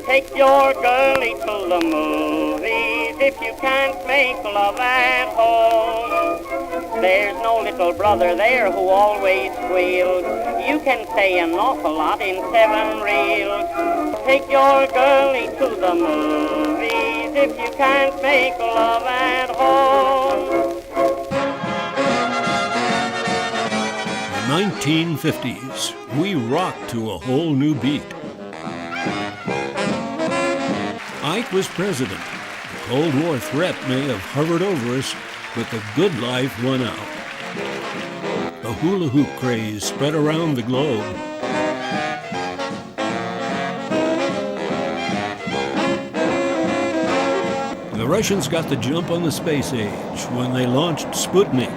Take your girlie to the movies if you can't make love at home. There's no little brother there who always squeals. You can say an awful lot in 7 reels. Take your girlie to the movies if you can't make love at home. The 1950s, we rocked to a whole new beat. Ike was president. The Cold War threat may have hovered over us, but the good life won out. The hula hoop craze spread around the globe. The Russians got the jump on the space age when they launched Sputnik.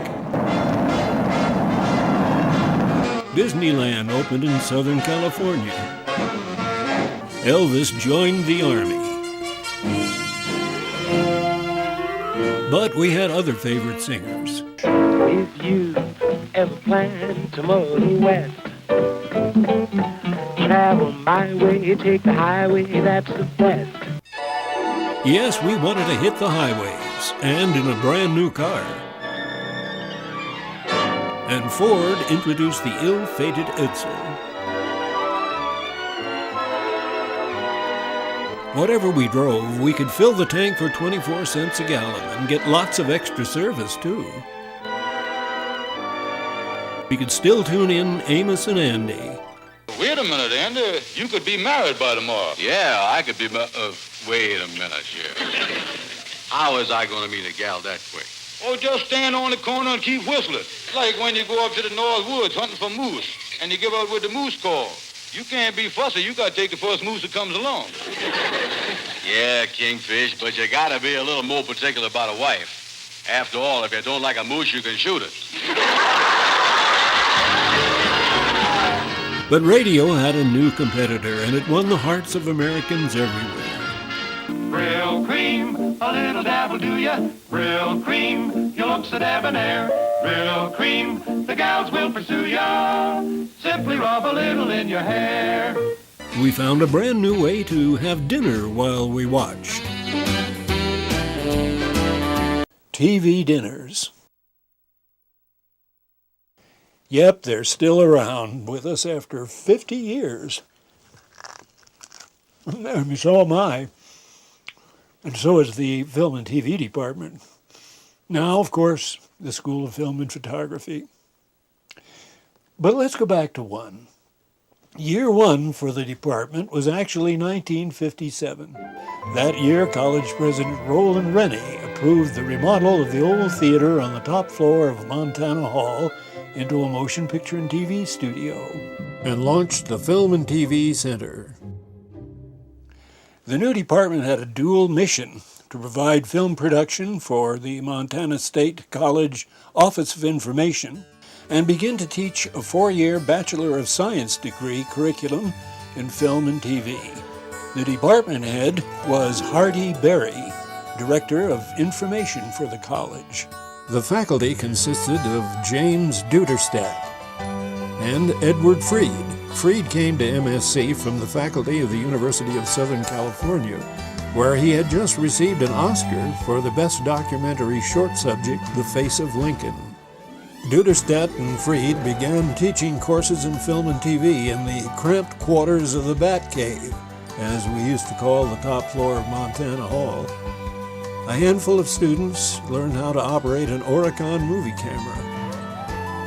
Disneyland opened in Southern California. Elvis joined the Army. But we had other favorite singers. If you ever plan to motor west, travel my way, take the highway, that's the best. Yes, we wanted to hit the highways, and in a brand new car. And Ford introduced the ill-fated Edsel. Whatever we drove, we could fill the tank for 24 cents a gallon and get lots of extra service, too. We could still tune in Amos and Andy. Wait a minute, Andy. You could be married by tomorrow. Yeah, I could be wait a minute here. How is I going to meet a gal that quick? Oh, just stand on the corner and keep whistling. Like when you go up to the North Woods hunting for moose, and you give out with the moose call. You can't be fussy. You got to take the first moose that comes along. Yeah, Kingfish, but you got to be a little more particular about a wife. After all, if you don't like a moose, you can shoot it. But radio had a new competitor, and it won the hearts of Americans everywhere. Real cream, a little dab will do ya. Real cream, your looks so debonair. Real cream, the gals will pursue ya. Simply rub a little in your hair. We found a brand new way to have dinner while we watched. TV dinners. Yep, they're still around with us after 50 years. So am I. And so is the film and TV department. Now, of course, the School of Film and Photography. But let's go back to one. Year one for the department was actually 1957. That year, college president Roland Rennie approved the remodel of the old theater on the top floor of Montana Hall into a motion picture and TV studio, and launched the Film and TV Center. The new department had a dual mission to provide film production for the Montana State College Office of Information and begin to teach a 4-year Bachelor of Science degree curriculum in film and TV. The department head was Hardy Berry, Director of Information for the college. The faculty consisted of James Duderstadt and Edward Freed. Freed came to MSC from the faculty of the University of Southern California, where he had just received an Oscar for the best documentary short subject, The Face of Lincoln. Duderstadt and Freed began teaching courses in film and TV in the cramped quarters of the Bat Cave, as we used to call the top floor of Montana Hall. A handful of students learned how to operate an Oricon movie camera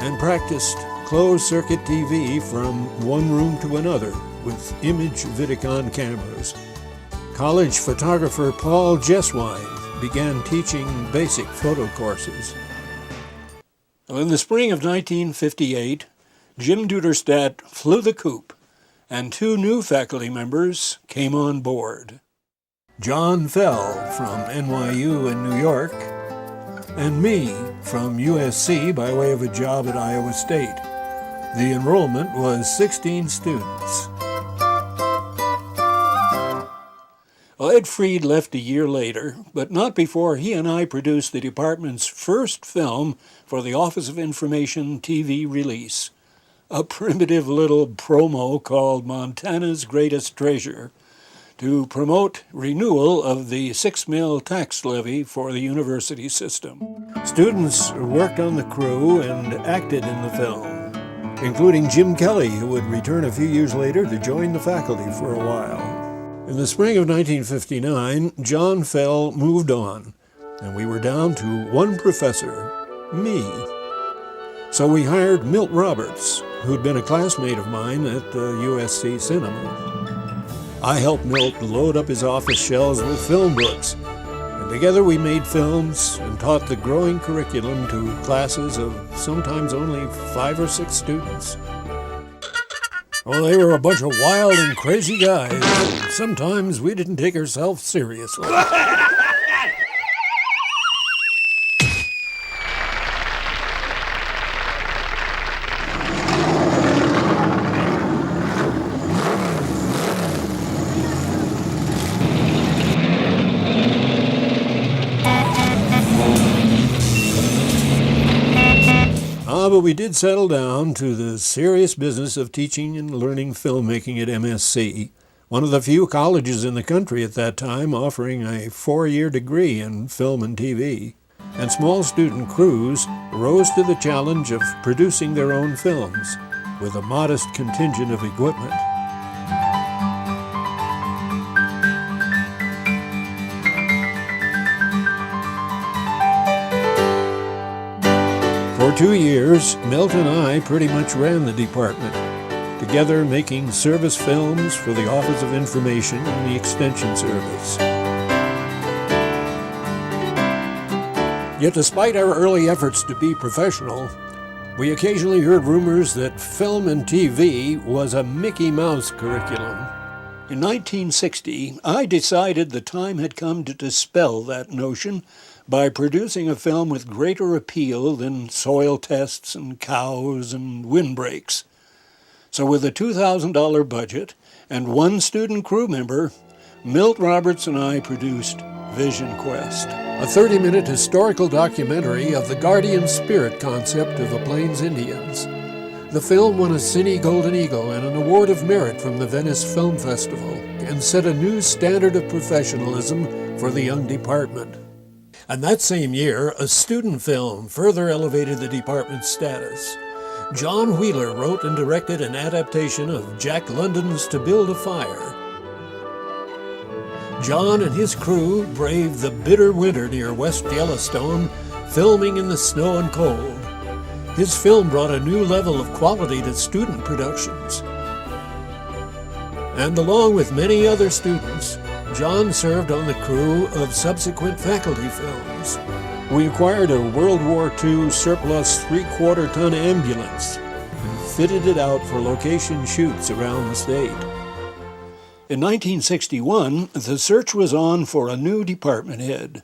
and practiced closed-circuit TV from one room to another with image Vidicon cameras. College photographer Paul Jeswine began teaching basic photo courses. In the spring of 1958, Jim Duderstadt flew the coop, and 2 new faculty members came on board. John Fell from NYU in New York, and me from USC by way of a job at Iowa State. The enrollment was 16 students. Ed Freed left a year later, but not before he and I produced the department's first film for the Office of Information TV release, a primitive little promo called Montana's Greatest Treasure, to promote renewal of the 6 mil tax levy for the university system. Students worked on the crew and acted in the film, including Jim Kelly, who would return a few years later to join the faculty for a while. In the spring of 1959, John Fell moved on, and we were down to one professor, me. So we hired Milt Roberts, who'd been a classmate of mine at USC Cinema. I helped Milt load up his office shelves with film books, and together we made films and taught the growing curriculum to classes of sometimes only 5 or 6 students. Well, they were a bunch of wild and crazy guys, and sometimes we didn't take ourselves seriously. But we did settle down to the serious business of teaching and learning filmmaking at MSC, one of the few colleges in the country at that time offering a 4-year degree in film and TV. And small student crews rose to the challenge of producing their own films with a modest contingent of equipment. For 2 years, Milt and I pretty much ran the department, together making service films for the Office of Information and the Extension Service. Yet despite our early efforts to be professional, we occasionally heard rumors that film and TV was a Mickey Mouse curriculum. In 1960, I decided the time had come to dispel that notion by producing a film with greater appeal than soil tests and cows and windbreaks. So with a $2,000 budget and 1 student crew member, Milt Roberts and I produced Vision Quest, a 30-minute historical documentary of the guardian spirit concept of the Plains Indians. The film won a Cine Golden Eagle and an Award of Merit from the Venice Film Festival and set a new standard of professionalism for the young department. And that same year, a student film further elevated the department's status. John Wheeler wrote and directed an adaptation of Jack London's To Build a Fire. John and his crew braved the bitter winter near West Yellowstone, filming in the snow and cold. His film brought a new level of quality to student productions. And along with many other students, John served on the crew of subsequent faculty films. We acquired a World War II surplus 3/4-ton ambulance and fitted it out for location shoots around the state. In 1961, the search was on for a new department head,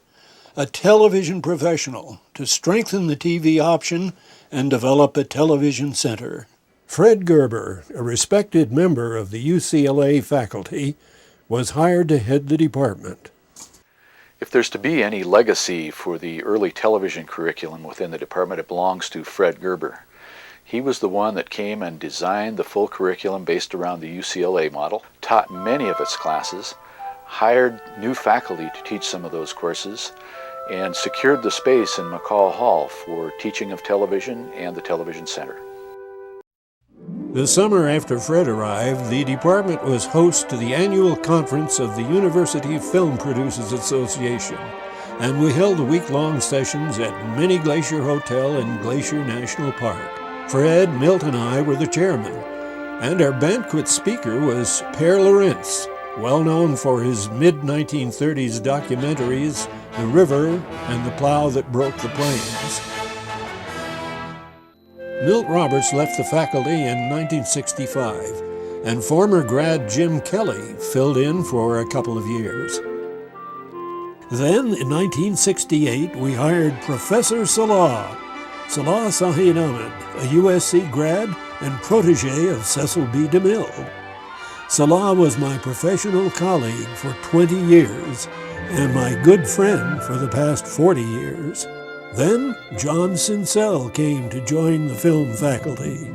a television professional, to strengthen the TV option and develop a television center. Fred Gerber, a respected member of the UCLA faculty, was hired to head the department. If there's to be any legacy for the early television curriculum within the department, it belongs to Fred Gerber. He was the one that came and designed the full curriculum based around the UCLA model, taught many of its classes, hired new faculty to teach some of those courses, and secured the space in McCall Hall for teaching of television and the television center. The summer after Fred arrived, the department was host to the annual conference of the University Film Producers Association, and we held week-long sessions at Many Glacier Hotel in Glacier National Park. Fred, Milt, and I were the chairman, and our banquet speaker was Per Lorentz, well known for his mid-1930s documentaries, The River and The Plow That Broke the Plains. Milt Roberts left the faculty in 1965, and former grad Jim Kelly filled in for a couple of years. Then, in 1968, we hired Professor Salah Sahin Ahmed, a USC grad and protege of Cecil B. DeMille. Salah was my professional colleague for 20 years and my good friend for the past 40 years. Then John Sinsel came to join the film faculty.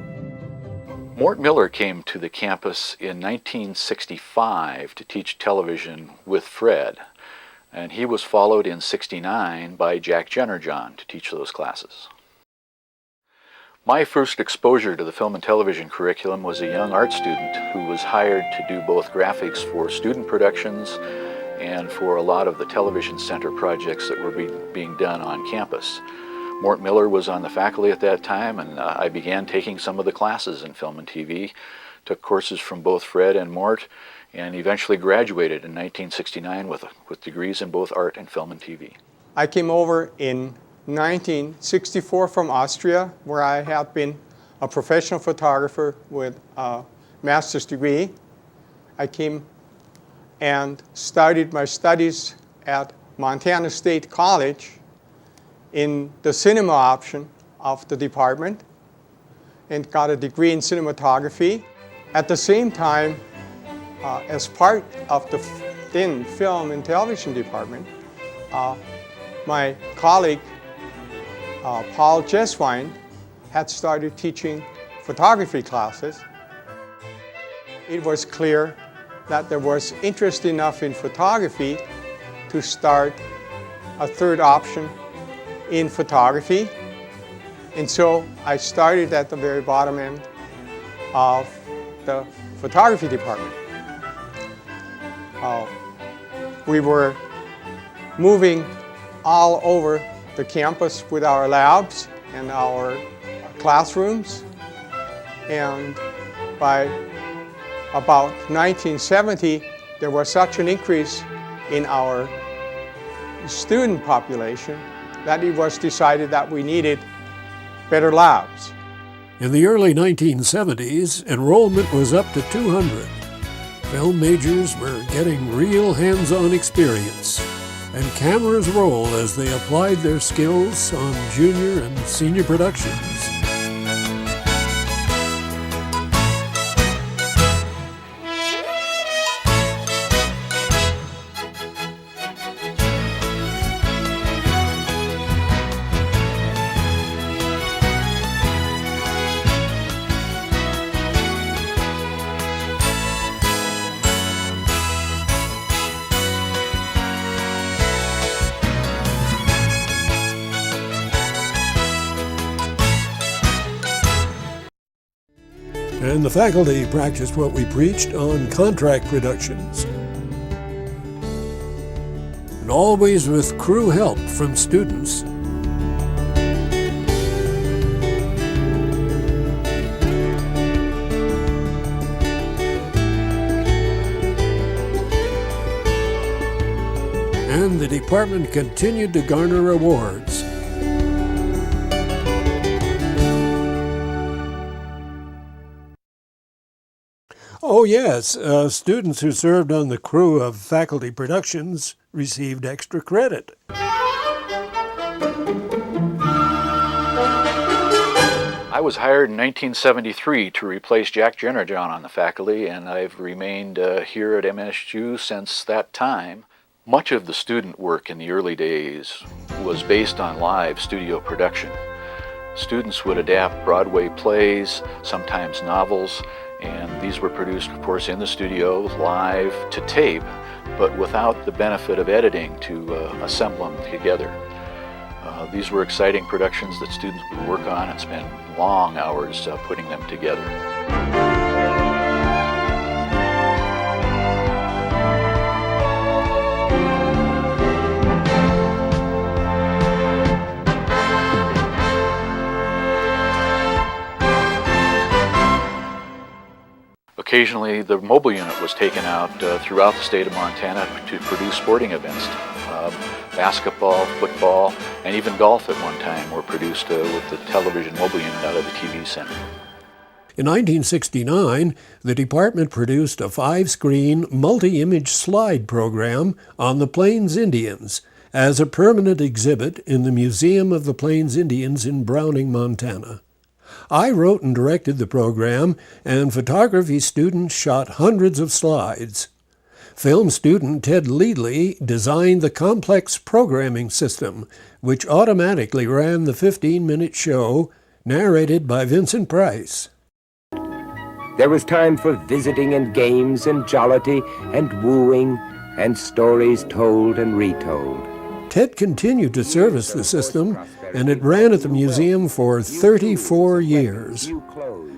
Mort Miller came to the campus in 1965 to teach television with Fred, and he was followed in '69 by Jack Jennerjohn to teach those classes. My first exposure to the film and television curriculum was a young art student who was hired to do both graphics for student productions and for a lot of the television center projects that were being done on campus. Mort Miller was on the faculty at that time, and I began taking some of the classes in film and TV, took courses from both Fred and Mort, and eventually graduated in 1969 with degrees in both art and film and TV. I came over in 1964 from Austria, where I have been a professional photographer with a master's degree. I came and started my studies at Montana State College in the cinema option of the department and got a degree in cinematography. At the same time, as part of the then film and television department, my colleague Paul Jeswine had started teaching photography classes. It was clear that there was interest enough in photography to start a third option in photography. And so I started at the very bottom end of the photography department. We were moving all over the campus with our labs and our classrooms, and by about 1970 there was such an increase in our student population that it was decided that we needed better labs. In the early 1970s, enrollment was up to 200. Film majors were getting real hands-on experience, and cameras roll as they applied their skills on junior and senior productions. And the faculty practiced what we preached on contract productions. And always with crew help from students. And the department continued to garner awards. Oh yes, students who served on the crew of faculty productions received extra credit. I was hired in 1973 to replace Jack Jennerjohn on the faculty, and I've remained here at MSU since that time. Much of the student work in the early days was based on live studio production. Students would adapt Broadway plays, sometimes novels, and these were produced, of course, in the studio, live, to tape, but without the benefit of editing to assemble them together. These were exciting productions that students would work on and spend long hours putting them together. Occasionally, the mobile unit was taken out throughout the state of Montana to produce sporting events. Basketball, football, and even golf at one time were produced with the television mobile unit out of the TV center. In 1969, the department produced a 5-screen multi-image slide program on the Plains Indians as a permanent exhibit in the Museum of the Plains Indians in Browning, Montana. I wrote and directed the program, and photography students shot hundreds of slides. Film student Ted Leadley designed the complex programming system, which automatically ran the 15-minute show, narrated by Vincent Price. There was time for visiting and games and jollity and wooing and stories told and retold. Ted continued to service the system, and it ran at the museum for 34 years.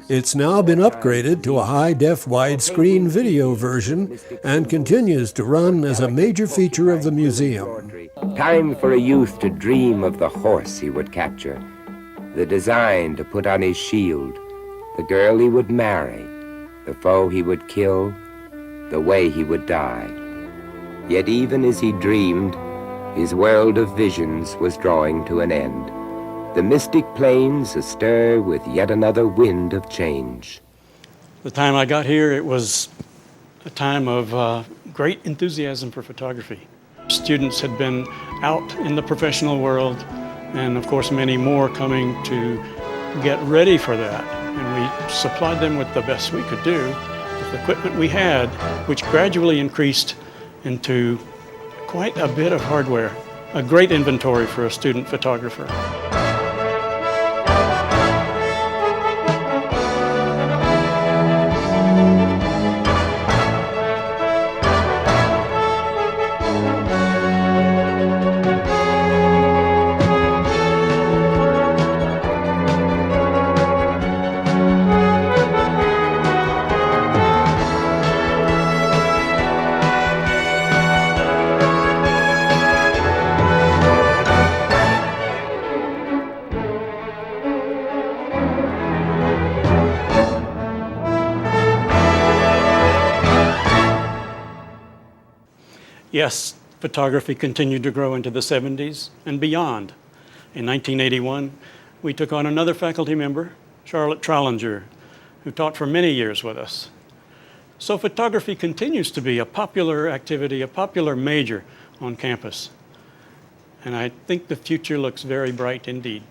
It's now been upgraded to a high-def widescreen video version and continues to run as a major feature of the museum. Time for a youth to dream of the horse he would capture, the design to put on his shield, the girl he would marry, the foe he would kill, the way he would die. Yet even as he dreamed, his world of visions was drawing to an end. The mystic plains astir with yet another wind of change. The time I got here, it was a time of great enthusiasm for photography. Students had been out in the professional world, and of course many more coming to get ready for that. And we supplied them with the best we could do, with the equipment we had, which gradually increased into quite a bit of hardware, a great inventory for a student photographer. Yes, photography continued to grow into the 70s and beyond. In 1981, we took on another faculty member, Charlotte Trollinger, who taught for many years with us. So photography continues to be a popular activity, a popular major on campus. And I think the future looks very bright indeed.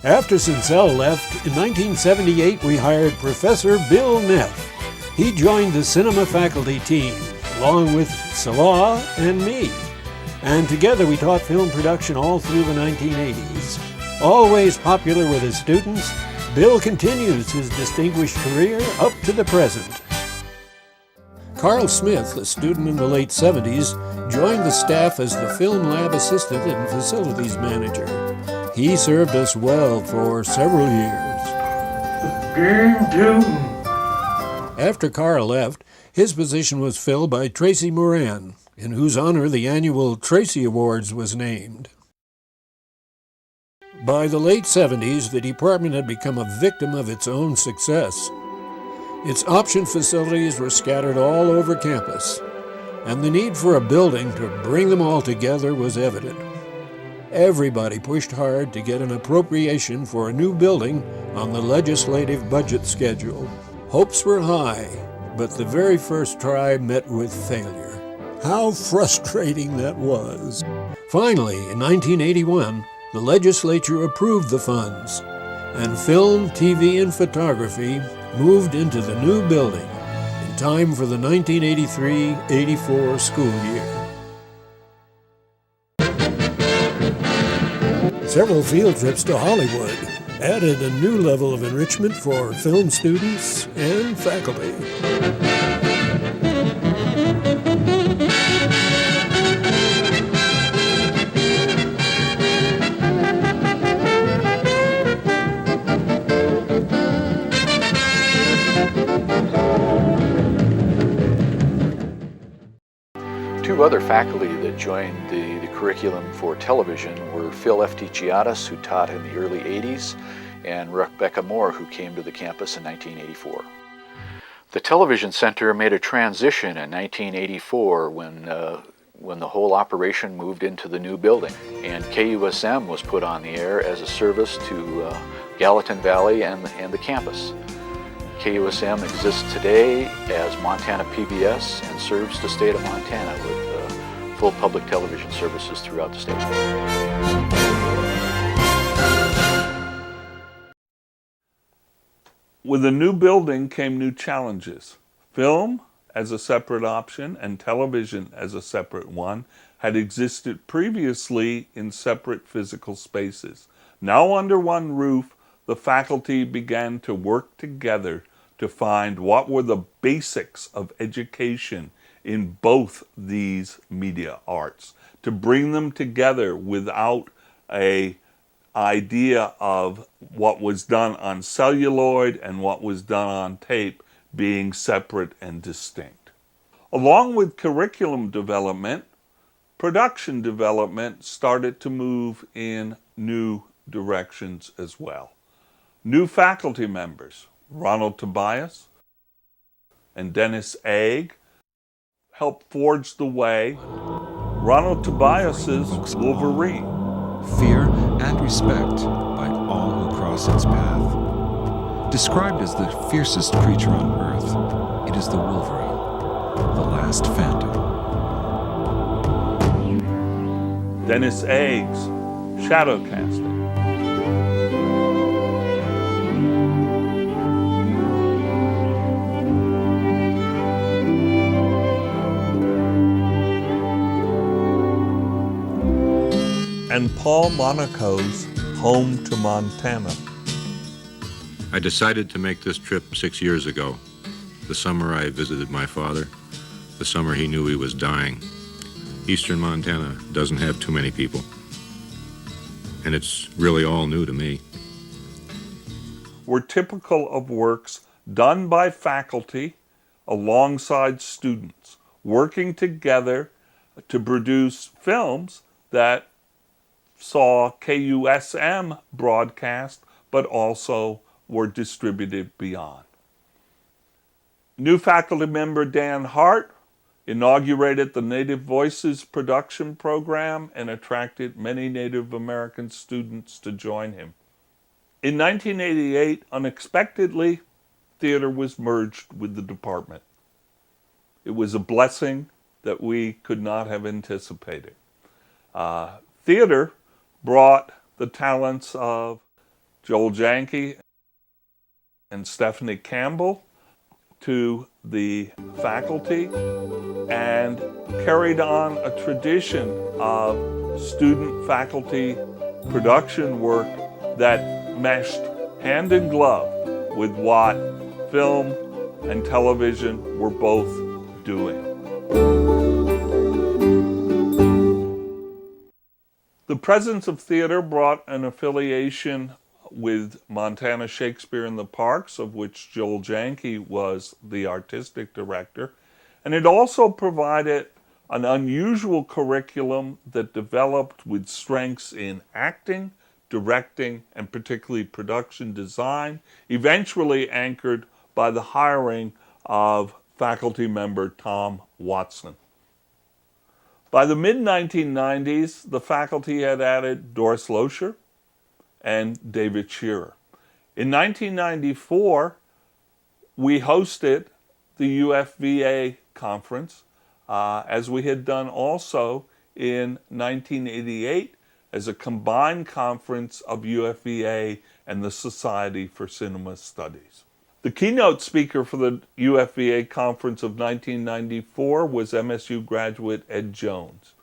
After Sincel left, in 1978 we hired Professor Bill Neff. He joined the cinema faculty team, along with Salah and me. And together we taught film production all through the 1980s. Always popular with his students, Bill continues his distinguished career up to the present. Carl Smith, a student in the late 70s, joined the staff as the film lab assistant and facilities manager. He served us well for several years. After Carl left, his position was filled by Tracy Moran, in whose honor the annual Tracy Awards was named. By the late 70s, the department had become a victim of its own success. Its option facilities were scattered all over campus, and the need for a building to bring them all together was evident. Everybody pushed hard to get an appropriation for a new building on the legislative budget schedule. Hopes were high, but the very first try met with failure. How frustrating that was. Finally, in 1981, the legislature approved the funds, and film, TV, and photography moved into the new building in time for the 1983-84 school year. Several field trips to Hollywood added a new level of enrichment for film students and faculty. Two other faculty that joined the curriculum for television were Phil F. Giadas, who taught in the early 80s, and Rebecca Moore, who came to the campus in 1984. The Television Center made a transition in 1984 when the whole operation moved into the new building, and KUSM was put on the air as a service to Gallatin Valley and the campus. KUSM exists today as Montana PBS and serves the state of Montana with full public television services throughout the state. With a new building came new challenges. Film, as a separate option, and television as a separate one, had existed previously in separate physical spaces. Now under one roof, the faculty began to work together to find what were the basics of education in both these media arts, to bring them together without an idea of what was done on celluloid and what was done on tape being separate and distinct. Along with curriculum development, production development started to move in new directions as well. New faculty members, Ronald Tobias and Dennis Egg, helped forge the way. Ronald Tobias's Wolverine. Fear and respect by all who cross its path. Described as the fiercest creature on Earth, it is the Wolverine, the last phantom. Dennis Egg's Shadow Casting. And Paul Monaco's Home to Montana. I decided to make this trip 6 years ago. The summer I visited my father, the summer he knew he was dying. Eastern Montana doesn't have too many people. And it's really all new to me. Were typical of works done by faculty alongside students, working together to produce films that saw KUSM broadcast, but also were distributed beyond. New faculty member Dan Hart inaugurated the Native Voices production program and attracted many Native American students to join him. In 1988, unexpectedly, theater was merged with the department. It was a blessing that we could not have anticipated. Theater brought the talents of Joel Janke and Stephanie Campbell to the faculty and carried on a tradition of student-faculty production work that meshed hand in glove with what film and television were both doing. The presence of theater brought an affiliation with Montana Shakespeare in the Parks, of which Joel Janke was the artistic director, and it also provided an unusual curriculum that developed with strengths in acting, directing, and particularly production design, eventually anchored by the hiring of faculty member Tom Watson. By the mid-1990s, the faculty had added Doris Loescher and David Shearer. In 1994, we hosted the UFVA conference, as we had done also in 1988 as a combined conference of UFVA and the Society for Cinema Studies. The keynote speaker for the UFVA conference of 1994 was MSU graduate Ed Jones,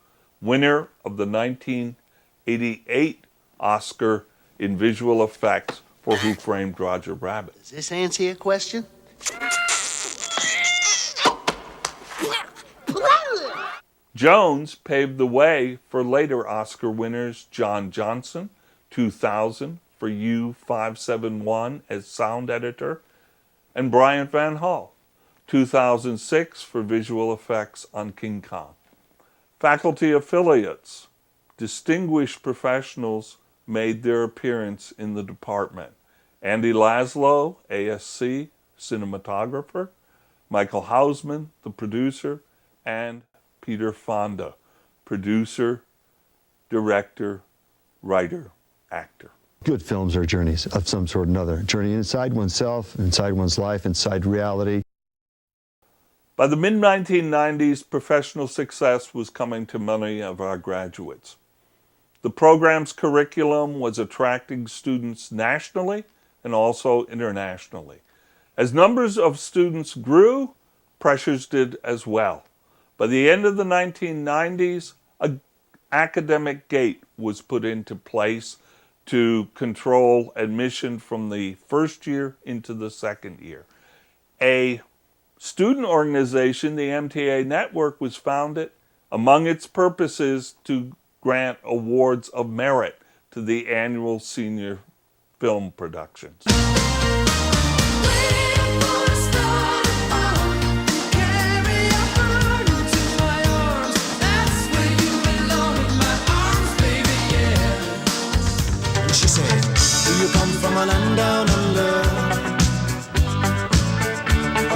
winner of the 1988 Oscar in visual effects for Who Framed Roger Rabbit. Does this answer your question? Jones paved the way for later Oscar winners John Johnson, 2000, for U571 as sound editor, and Brian Van Hall, 2006, for visual effects on King Kong. Faculty affiliates, distinguished professionals made their appearance in the department. Andy Laszlo, ASC, cinematographer, Michael Hausman, the producer, and Peter Fonda, producer, director, writer, actor. Good films are journeys of some sort or another. Journey inside oneself, inside one's life, inside reality. By the mid-1990s, professional success was coming to many of our graduates. The program's curriculum was attracting students nationally and also internationally. As numbers of students grew, pressures did as well. By the end of the 1990s, an academic gate was put into place to control admission from the first year into the second year. A student organization, the MTA Network, was founded. Among its purposes to grant awards of merit to the annual senior film productions. She said, do you come from a land down under?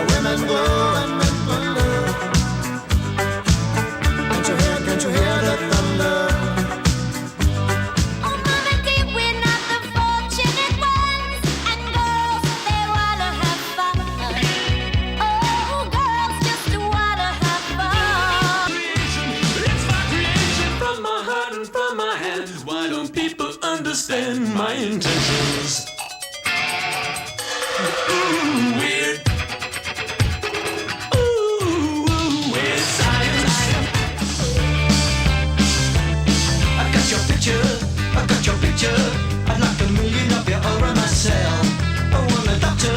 Women go and men wonder. Can't you hear the thunder? Oh, Mama dear, we're not the fortunate ones. And girls, they wanna have fun. Oh, girls just wanna have fun. It's my creation from my heart and from my hand. Why don't people understand my intentions? Ooh, weird. Ooh, weird science. I got your picture. I'd like a million of you around myself. I want a doctor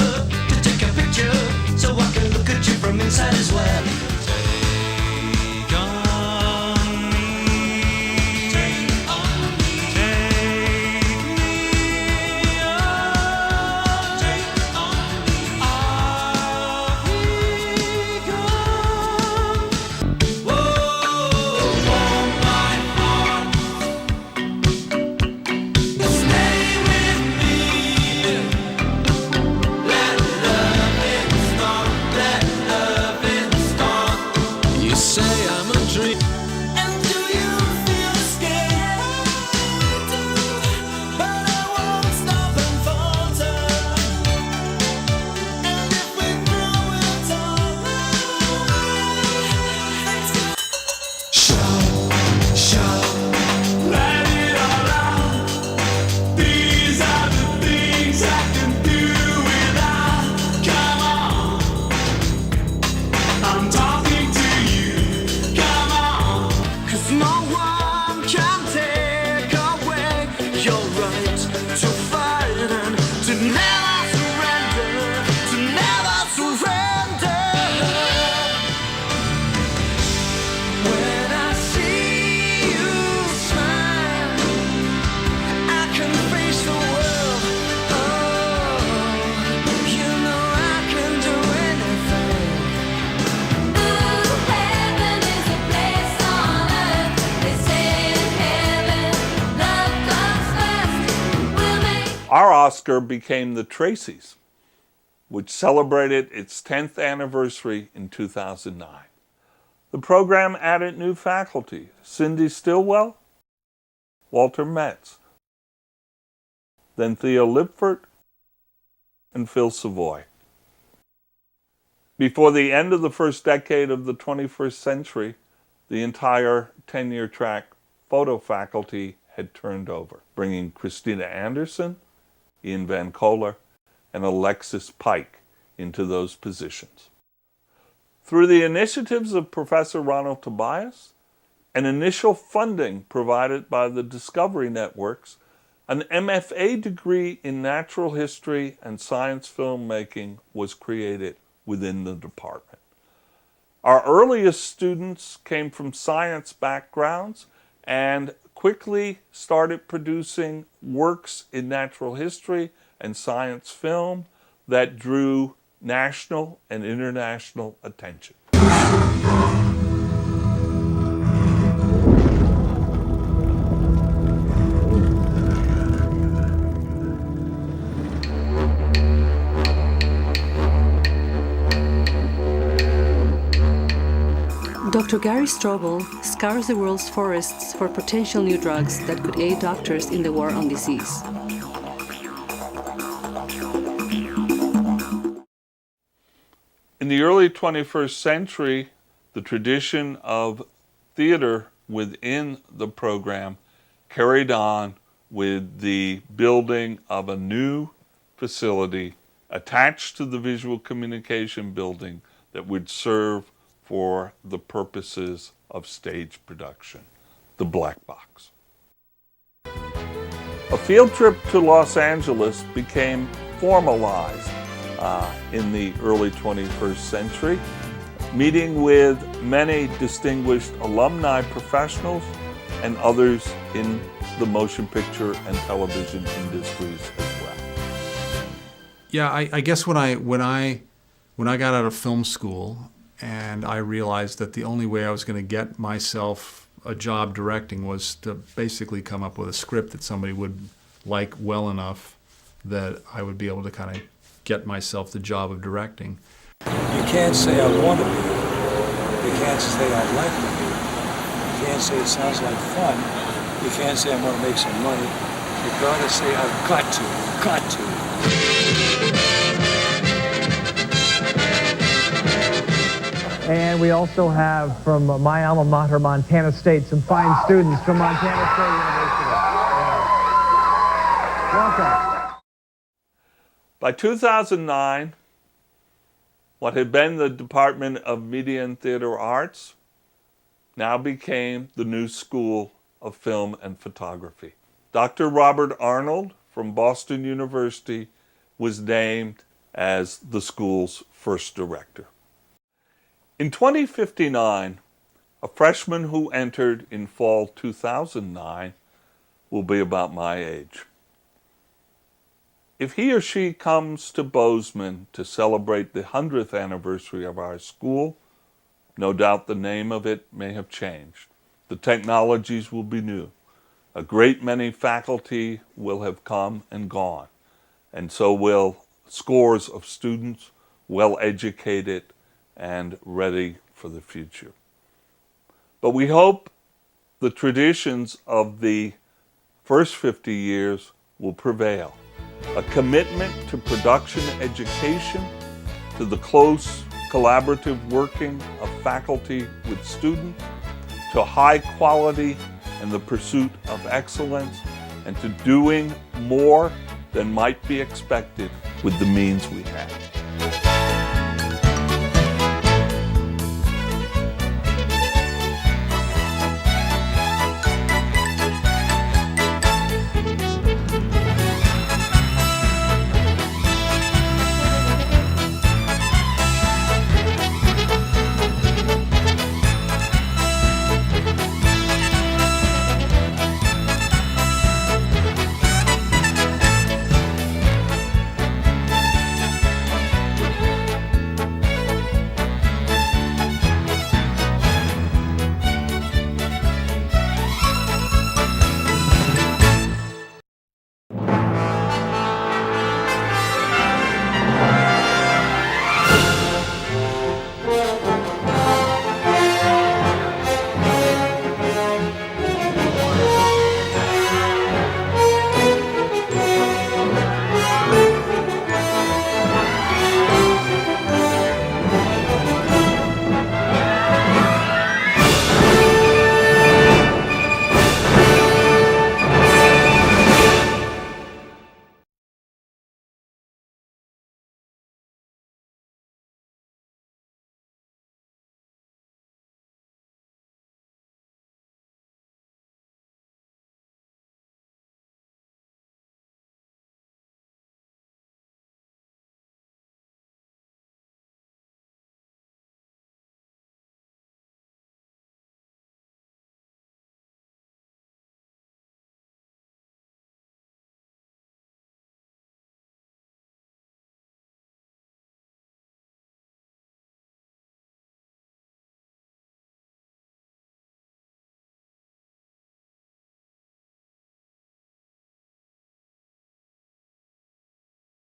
to take a picture so I can look at you from inside as well. Take on me. Take on me. Take me on. Take on me. I'll be gone. Whoa, warm my heart. Stay with me. Let loving start. Let loving start. You say I'm a dream. And do you feel scared? But I won't stop and falter. And if we throw it all shout, let it all out. These are the things I can do without. Come on, I'm talking to you. Come on, 'cause no one can take away your right to fight and to never surrender, to never surrender. When I see you smile, I can face the world. Oh, you know I can do anything. Ooh, heaven is a place on earth. They say in heaven, love comes first. We'll make Our Oscar became the Traceys, which celebrated its 10th anniversary in 2009. The program added new faculty: Cindy Stillwell, Walter Metz, then Theo Lipfert, and Phil Savoy. Before the end of the first decade of the 21st century, the entire 10-year track photo faculty had turned over, bringing Christina Anderson, Ian Van Kohler, and Alexis Pike into those positions. Through the initiatives of Professor Ronald Tobias and initial funding provided by the Discovery Networks, an MFA degree in natural history and science filmmaking was created within the department. Our earliest students came from science backgrounds and quickly started producing works in natural history and science film that drew national and international attention. Dr. Gary Strobel scours the world's forests for potential new drugs that could aid doctors in the war on disease. In the early 21st century, the tradition of theater within the program carried on with the building of a new facility attached to the visual communication building that would serve for the purposes of stage production, the Black Box. A field trip to Los Angeles became formalized in the early 21st century, meeting with many distinguished alumni professionals and others in the motion picture and television industries as well. Yeah, I guess when I got out of film school and I realized that the only way I was going to get myself a job directing was to basically come up with a script that somebody would like well enough that I would be able to kind of get myself the job of directing. You can't say I want to be. You can't say I'd like to be. You can't say it sounds like fun. You can't say I want to make some money. You've got to say I've got to. And we also have from my alma mater, Montana State, some fine students from Montana State University. Welcome. By 2009, what had been the Department of Media and Theater Arts now became the New School of Film and Photography. Dr. Robert Arnold from Boston University was named as the school's first director. In 2059, a freshman who entered in fall 2009 will be about my age. If he or she comes to Bozeman to celebrate the 100th anniversary of our school, no doubt the name of it may have changed. The technologies will be new. A great many faculty will have come and gone, and so will scores of students, well educated and ready for the future. But we hope the traditions of the first 50 years will prevail. A commitment to production education, to the close collaborative working of faculty with students, to high quality and the pursuit of excellence, and to doing more than might be expected with the means we have.